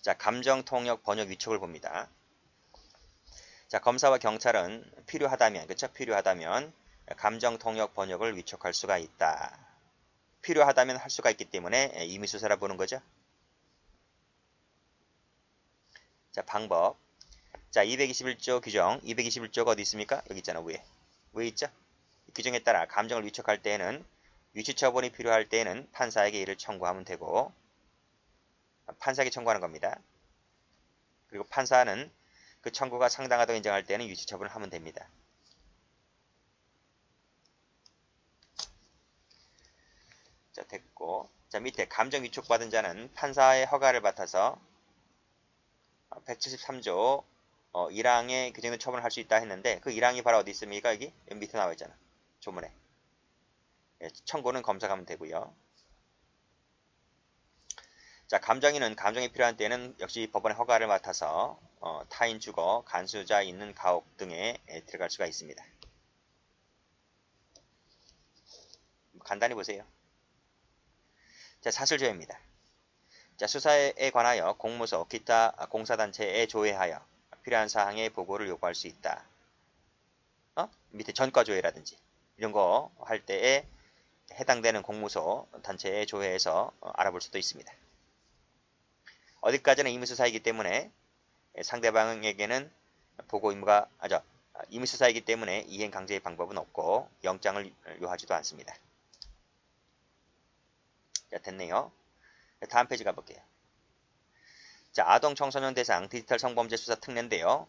자, 감정통역 번역 위촉을 봅니다. 자, 검사와 경찰은 필요하다면, 그쵸? 필요하다면 감정통역 번역을 위촉할 수가 있다. 필요하다면 할 수가 있기 때문에 임의수사라 보는 거죠. 자, 방법. 자, 221조 규정. 221조가 어디 있습니까? 여기 있잖아, 위에. 위에 있죠? 규정에 따라 감정을 위촉할 때에는 위치처분이 필요할 때에는 판사에게 이를 청구하면 되고, 판사에게 청구하는 겁니다. 그리고 판사는 그 청구가 상당하다고 인정할 때는 위치처분을 하면 됩니다. 자, 됐고. 자, 밑에 감정 위촉받은 자는 판사의 허가를 받아서 173조 1항에 규정된 처분을 할 수 있다 했는데 그 1항이 바로 어디 있습니까? 여기 밑에 나와 있잖아. 조문에. 예, 청구는 검사가 하면 되고요. 자, 감정인은 감정이 필요한 때는 역시 법원의 허가를 맡아서 타인 주거, 간수자 있는 가옥 등에 들어갈 수가 있습니다. 간단히 보세요. 자, 사실조회입니다. 자, 수사에 관하여 공무소, 기타 공사단체에 조회하여 필요한 사항의 보고를 요구할 수 있다. 밑에 전과조회라든지 이런 거 할 때에 해당되는 공무소, 단체에 조회해서 알아볼 수도 있습니다. 어디까지는 임의수사이기 때문에 상대방에게는 보고 의무가 임의수사이기 때문에 이행 강제의 방법은 없고 영장을 요하지도 않습니다. 자, 됐네요. 다음 페이지 가볼게요. 자, 아동 청소년 대상 디지털 성범죄 수사 특례인데요.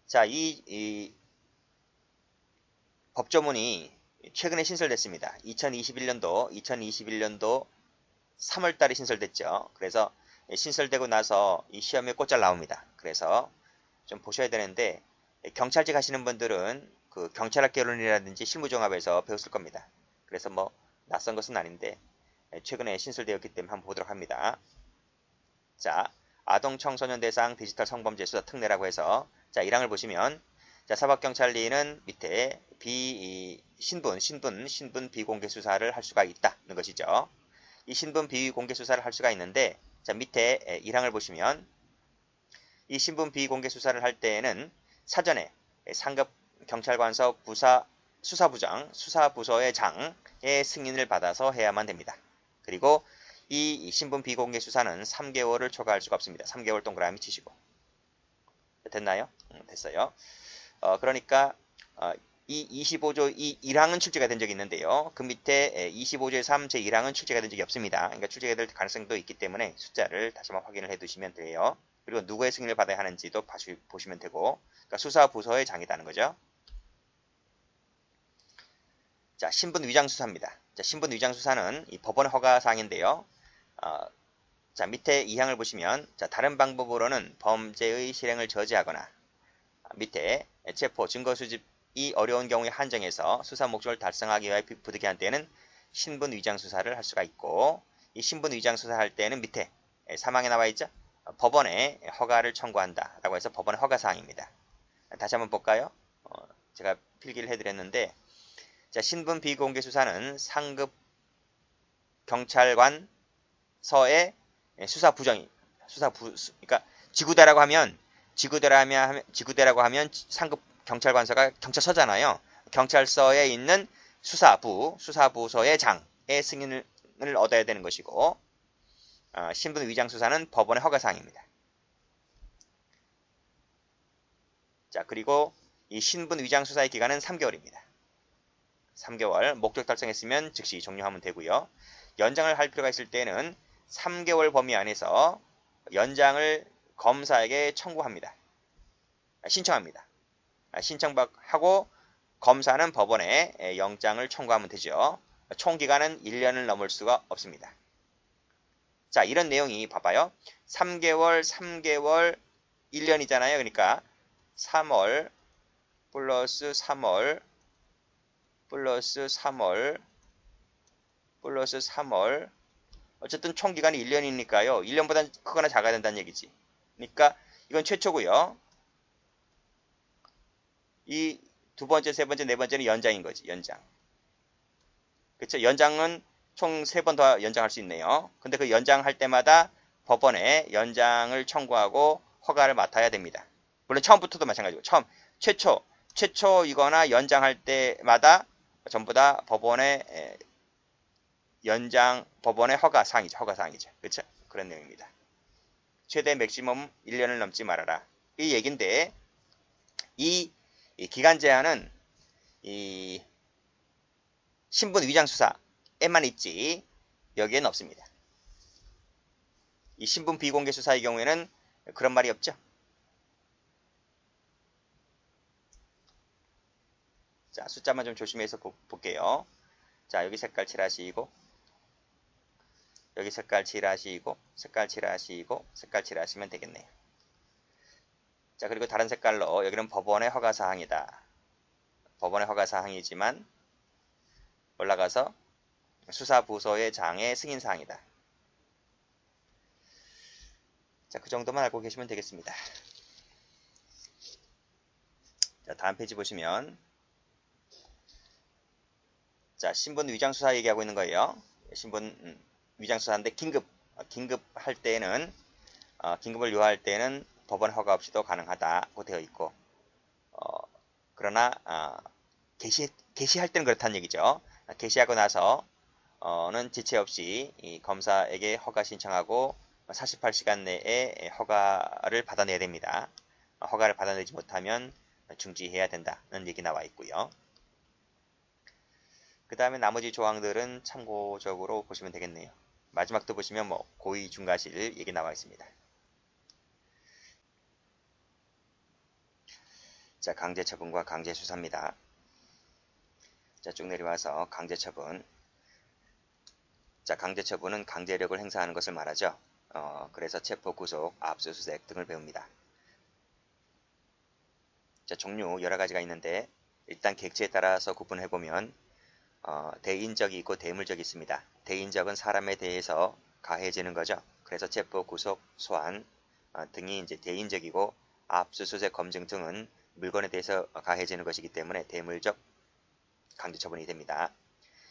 자, 이 법조문이 최근에 신설됐습니다. 2021년도 3월 달에 신설됐죠. 그래서 신설되고 나서 이 시험에 곧잘 나옵니다. 그래서 좀 보셔야 되는데 경찰직 하시는 분들은 그 경찰학개론이라든지 실무종합에서 배웠을 겁니다. 그래서 뭐 낯선 것은 아닌데 최근에 신설되었기 때문에 한번 보도록 합니다. 자, 아동 청소년 대상 디지털 성범죄 수사 특례라고 해서 자, 1항을 보시면 자, 사법경찰리는 밑에 신분 비공개 수사를 할 수가 있다는 것이죠. 이 신분 비공개 수사를 할 수가 있는데 자, 밑에 1항을 보시면 이 신분 비공개 수사를 할 때에는 사전에 상급 경찰관서 수사부장, 수사부서의 장의 승인을 받아서 해야만 됩니다. 그리고 이 신분 비공개 수사는 3개월을 초과할 수가 없습니다. 3개월 동그라미 치시고. 됐나요? 됐어요. 그러니까 이 25조 1항은 출제가 된 적이 있는데요. 그 밑에 25조의 3 제1항은 출제가 된 적이 없습니다. 그러니까 출제가 될 가능성도 있기 때문에 숫자를 다시 한번 확인을 해 두시면 돼요. 그리고 누구의 승인을 받아야 하는지도 보시면 되고, 그러니까 수사부서의 장이라는 거죠. 자, 신분 위장 수사입니다. 자, 신분 위장 수사는 이 법원 허가 사항인데요. 자, 밑에 2항을 보시면 자, 다른 방법으로는 범죄의 실행을 저지하거나 밑에 체포, 증거 수집이 어려운 경우에 한정해서 수사 목적을 달성하기 위해 부득이한 때에는 신분 위장 수사를 할 수가 있고, 이 신분 위장 수사할 때는 밑에 3항에 나와 있죠. 법원에 허가를 청구한다 라고 해서 법원의 허가 사항입니다. 다시 한번 볼까요? 제가 필기를 해드렸는데 자, 신분 비공개 수사는 상급 경찰관서의 그러니까 지구대라고 하면 상급 경찰관서가 경찰서잖아요. 경찰서에 있는 수사부서의 장의 승인을 얻어야 되는 것이고, 신분 위장 수사는 법원의 허가사항입니다. 자, 그리고 이 신분 위장 수사의 기간은 3개월입니다. 3개월 목적 달성했으면 즉시 종료하면 되고요. 연장을 할 필요가 있을 때는 3개월 범위 안에서 연장을 검사에게 청구합니다. 신청합니다. 신청하고 검사는 법원에 영장을 청구하면 되죠. 총 기간은 1년을 넘을 수가 없습니다. 자, 이런 내용이 봐봐요. 3개월 1년이잖아요. 그러니까 3월 플러스 3월 어쨌든 총 기간이 1년이니까요. 1년보다 크거나 작아야 된다는 얘기지. 그러니까 이건 최초고요. 이 두 번째, 세 번째, 네 번째는 연장인 거지. 연장. 그렇죠? 연장은 총 3번 더 연장할 수 있네요. 근데 그 연장할 때마다 법원에 연장을 청구하고 허가를 맡아야 됩니다. 물론 처음부터도 마찬가지고 최초이거나 연장할 때마다 전부 다 법원의 허가 사항이죠. 그렇죠? 그런 내용입니다. 최대 맥시멈 1년을 넘지 말아라. 이 얘긴데 이 기간 제한은 이 신분 위장 수사에만 있지 여기에는 없습니다. 이 신분 비공개 수사의 경우에는 그런 말이 없죠. 자, 숫자만 좀 조심해서 볼게요. 자, 여기 색깔 칠하시고 여기 색깔 칠하시고 색깔 칠하시면 되겠네요. 자, 그리고 다른 색깔로 여기는 법원의 허가사항이다. 법원의 허가사항이지만 올라가서 수사부서의 장의 승인사항이다. 자, 그 정도만 알고 계시면 되겠습니다. 자, 다음 페이지 보시면 자, 신분 위장수사 얘기하고 있는 거예요. 신분 위장수사인데 긴급할 때는 긴급을 요할 때는 법원 허가 없이도 가능하다고 되어 있고 그러나 개시할 때는 그렇다는 얘기죠. 개시하고 나서는 지체 없이 이 검사에게 허가 신청하고 48시간 내에 허가를 받아내야 됩니다. 허가를 받아내지 못하면 중지해야 된다는 얘기 나와 있고요. 그 다음에 나머지 조항들은 참고적으로 보시면 되겠네요. 마지막도 보시면 고의 중과실 얘기 나와 있습니다. 자, 강제처분과 강제수사입니다. 자, 쭉 내려와서 강제처분. 자, 강제처분은 강제력을 행사하는 것을 말하죠. 그래서 체포, 구속, 압수수색 등을 배웁니다. 자, 종류 여러 가지가 있는데 일단 객체에 따라서 구분해보면 대인적이 있고 대물적이 있습니다. 대인적은 사람에 대해서 가해지는 거죠. 그래서 체포, 구속, 소환 등이 이제 대인적이고 압수수색, 검증 등은 물건에 대해서 가해지는 것이기 때문에 대물적 강제처분이 됩니다.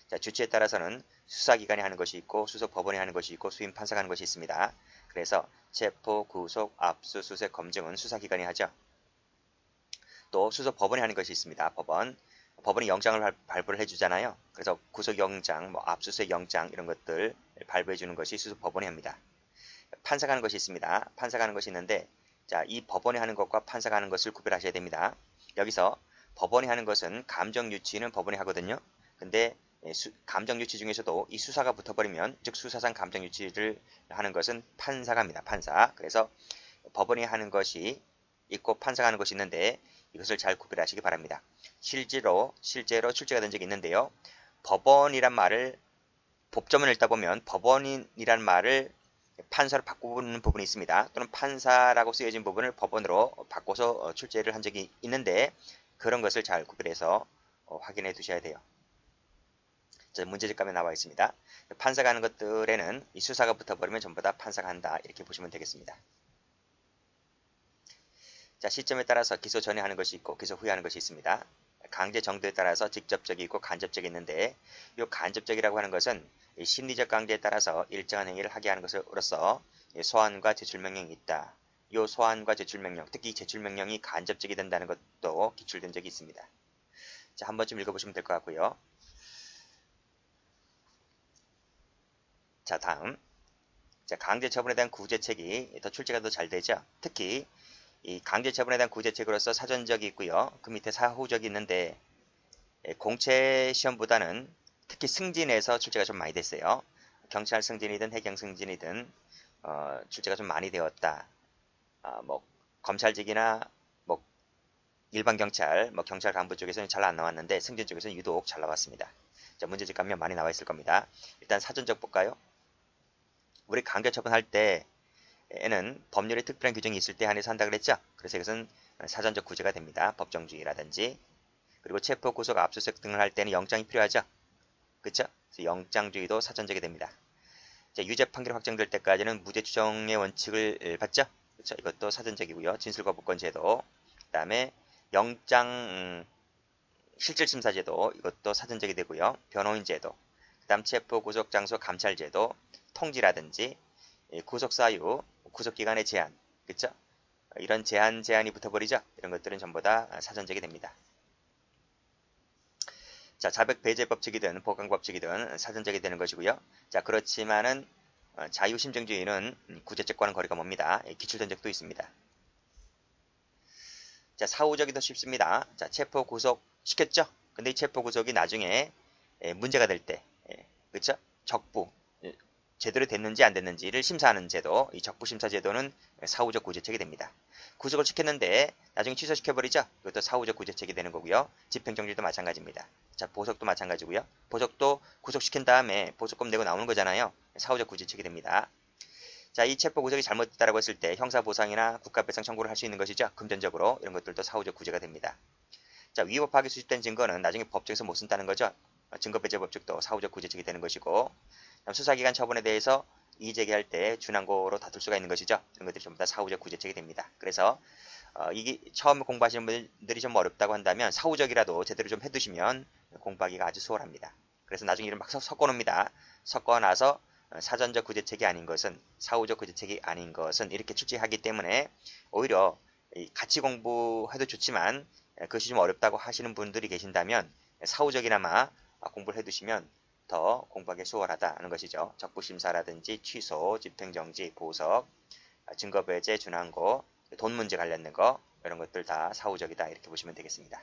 자, 주체에 따라서는 수사기관이 하는 것이 있고 수석법원이 하는 것이 있고 수임 판사가 하는 것이 있습니다. 그래서 체포, 구속, 압수수색, 검증은 수사기관이 하죠. 또 수석법원이 하는 것이 있습니다. 법원이 영장을 발부를 해주잖아요. 그래서 구속영장, 압수수색영장 이런 것들 발부해주는 것이 수석법원이 합니다. 판사가 하는 것이 있습니다. 판사가 하는 것이 있는데 자, 이 법원이 하는 것과 판사가 하는 것을 구별하셔야 됩니다. 여기서 법원이 하는 것은 감정유치는 법원이 하거든요. 근데 감정유치 중에서도 이 수사가 붙어버리면 즉 수사상 감정유치를 하는 것은 판사가 합니다. 판사. 그래서 법원이 하는 것이 있고 판사가 하는 것이 있는데 이것을 잘 구별하시기 바랍니다. 실제로 출제가 된 적이 있는데요. 법원이란 말을 법조문을 읽다 보면 법원이란 말을 판사로 바꾸는 부분이 있습니다. 또는 판사라고 쓰여진 부분을 법원으로 바꿔서 출제를 한 적이 있는데 그런 것을 잘 구별해서 확인해 두셔야 돼요. 자, 문제집감에 나와 있습니다. 판사가 하는 것들에는 이 수사가 붙어버리면 전부 다 판사가 한다. 이렇게 보시면 되겠습니다. 자, 시점에 따라서 기소 전에 하는 것이 있고 기소 후에 하는 것이 있습니다. 강제 정도에 따라서 직접적이 있고 간접적이 있는데 이 간접적이라고 하는 것은 심리적 강제에 따라서 일정한 행위를 하게 하는 것으로서 소환과 제출명령이 있다. 이 소환과 제출명령, 특히 제출명령이 간접적이 된다는 것도 기출된 적이 있습니다. 자, 한 번쯤 읽어보시면 될 것 같고요. 자, 다음. 자, 강제처분에 대한 구제책이 더 출제가 더 잘 되죠. 특히 이 강제처분에 대한 구제책으로서 사전적이 있고요. 그 밑에 사후적이 있는데 공채 시험보다는 특히 승진에서 출제가 좀 많이 됐어요. 경찰 승진이든 해경 승진이든 출제가 좀 많이 되었다. 검찰직이나 일반 경찰, 경찰 간부 쪽에서는 잘 안 나왔는데 승진 쪽에서는 유독 잘 나왔습니다. 자, 문제집 가면 많이 나와 있을 겁니다. 일단 사전적 볼까요? 우리 강제처분할 때에는 법률에 특별한 규정이 있을 때 한해서 한다 그랬죠? 그래서 이것은 사전적 구제가 됩니다. 법정주의라든지. 그리고 체포, 구속, 압수수색 등을 할 때는 영장이 필요하죠? 그쵸? 그래서 영장주의도 사전적이 됩니다. 자, 유죄 판결이 확정될 때까지는 무죄 추정의 원칙을 받죠? 그쵸? 이것도 사전적이고요. 진술거부권제도. 그 다음에 영장 실질심사제도 이것도 사전적이 되고요. 변호인제도. 그 다음 체포, 구속, 장소, 감찰제도, 통지라든지 구속 사유, 구속 기간의 제한, 그쵸? 이런 제한이 붙어버리죠. 이런 것들은 전부 다 사전적이 됩니다. 자, 자백 배제 법칙이든 보강 법칙이든 사전적이 되는 것이고요. 자, 그렇지만은 자유심증주의는 구제책과는 거리가 멉니다. 기출된 적도 있습니다. 자, 사후적이 더 쉽습니다. 자, 체포 구속 시켰죠? 근데 이 체포 구속이 나중에 문제가 될 때, 그쵸? 적부, 제대로 됐는지 안 됐는지를 심사하는 제도, 이 적부심사 제도는 사후적 구제책이 됩니다. 구속을 시켰는데 나중에 취소시켜버리죠? 이것도 사후적 구제책이 되는 거고요. 집행정지도 마찬가지입니다. 자, 보석도 마찬가지고요. 보석도 구속시킨 다음에 보석금 내고 나오는 거잖아요. 사후적 구제책이 됩니다. 자, 이 체포 구속이 잘못됐다고 했을 때 형사보상이나 국가배상 청구를 할 수 있는 것이죠. 금전적으로 이런 것들도 사후적 구제가 됩니다. 자, 위법하게 수집된 증거는 나중에 법정에서 못 쓴다는 거죠. 증거배제 법칙도 사후적 구제책이 되는 것이고, 수사기관 처분에 대해서 이의제기할 때 준항고로 다툴 수가 있는 것이죠. 이런 것들이 전부 다 사후적 구제책이 됩니다. 그래서 이게 처음 공부하시는 분들이 좀 어렵다고 한다면 사후적이라도 제대로 좀 해두시면 공부하기가 아주 수월합니다. 그래서 나중에 이름 막 섞어놓습니다. 섞어놔서 사전적 구제책이 아닌 것은, 사후적 구제책이 아닌 것은 이렇게 출제하기 때문에 오히려 같이 공부해도 좋지만 그것이 좀 어렵다고 하시는 분들이 계신다면 사후적이나마 공부를 해두시면 더 공부하기 수월하다는 것이죠. 적부심사라든지 취소, 집행정지, 보석, 증거배제, 준항고, 돈 문제 관련된 거 이런 것들 다 사후적이다 이렇게 보시면 되겠습니다.